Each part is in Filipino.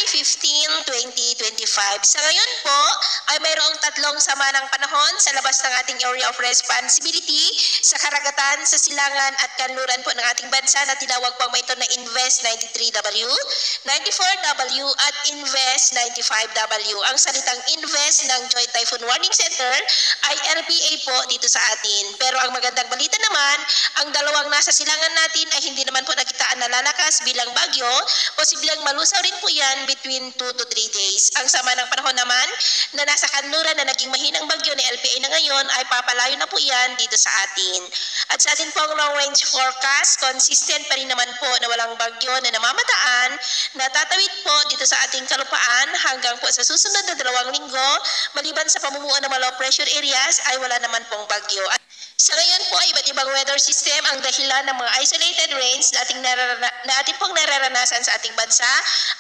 January 15, 2025. Sa ngayon po ay mayroong tatlong sama ng panahon sa labas ng ating area of responsibility sa karagatan, sa silangan at kanluran po ng ating bansa na tinawag po ito na Invest 93W, 94W at Invest 95W. Ang salitang Invest ng Joint Typhoon Warning Center ay RPA po dito sa atin. Pero ang magandang balita naman, ang dalawang nasa silangan natin ay hindi naman po nakitaan na lalakas bilang bagyo. Posibleng malusaw rin po yan between 2 to 3 days. Ang sama ng panahon naman na nasa kanluran na naging mahinang bagyo ni LPA na ngayon ay papalayo na po yan dito sa atin. At sa atin pong long range forecast, consistent pa rin naman po na walang bagyo na namamataan na tatawid po dito sa ating kalupaan hanggang po sa susunod na 2 linggo. Maliban sa pamumuo ng mga low pressure areas ay wala naman pong bagyo. Sa ngayon po, iba't ibang weather system ang dahilan ng mga isolated rains na ating pong nararanasan sa ating bansa.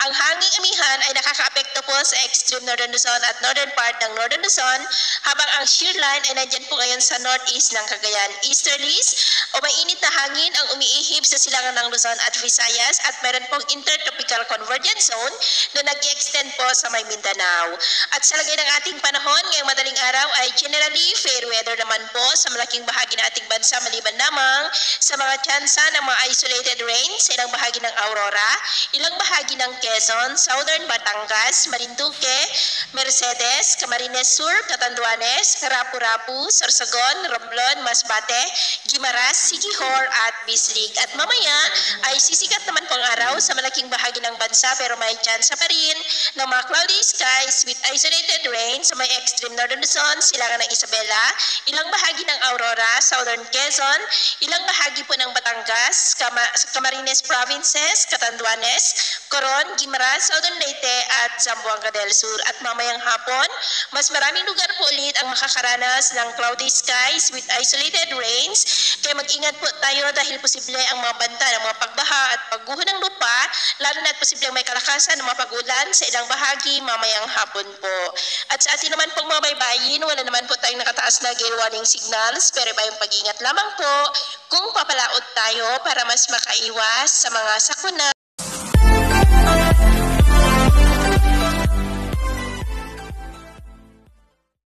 Ang hanging amihan ay nakakaapekto po sa extreme northern Luzon at northern part ng northern Luzon, habang ang shear line ay nandyan po ngayon sa northeast ng Cagayan. Easterlies o mainit na hangin ang umiihip sa silangan ng Luzon at Visayas, at meron pong intertropical convergence zone na nag-extend po sa may Mindanao. At sa lagay ng ating panahon ngayong madaling araw ay generally fair weather naman po sa malaking bahagi ng ating bansa, maliban lamang sa mga tsansa ng mga isolated rains sa ilang bahagi ng Aurora, ilang bahagi ng Quezon, Southern Batangas, Marinduque, Mercedes, Camarines Sur, Catanduanes, Rapu-Rapu, Sorsogon, Romblon, Masbate, Guimaras, Siquijor at Bislig. At mamaya ay sisikat naman pong araw sa malaking bahagi ng bansa, pero may tsansa pa rin ng mga cloudy skies with isolated rain sa may extreme northern Luzon, silangan ng Isabela, ilang bahagi ng Aurora, Southern Quezon, ilang bahagi po ng Batangas, Camarines Provinces, Catanduanes, Coron, Guimaras, Southern Leyte at Zamboanga del Sur. At mamayang hapon, mas maraming lugar po ulit ang makakaranas ng cloudy skies with isolated rains. Kaya mag-ingat po tayo dahil posible ang mga banta ng mga pagbaha at pagguho ng lupa, lalo na at posible may kalakasan ng mga pag-ulan sa ilang bahagi mamayang hapon po. At sa atin naman pong mga baybayin, wala naman po tayong nakataas na gale warning signals, pero iba yung pag-ingat lamang po kung papalaot tayo para mas makaiwas sa mga sakuna.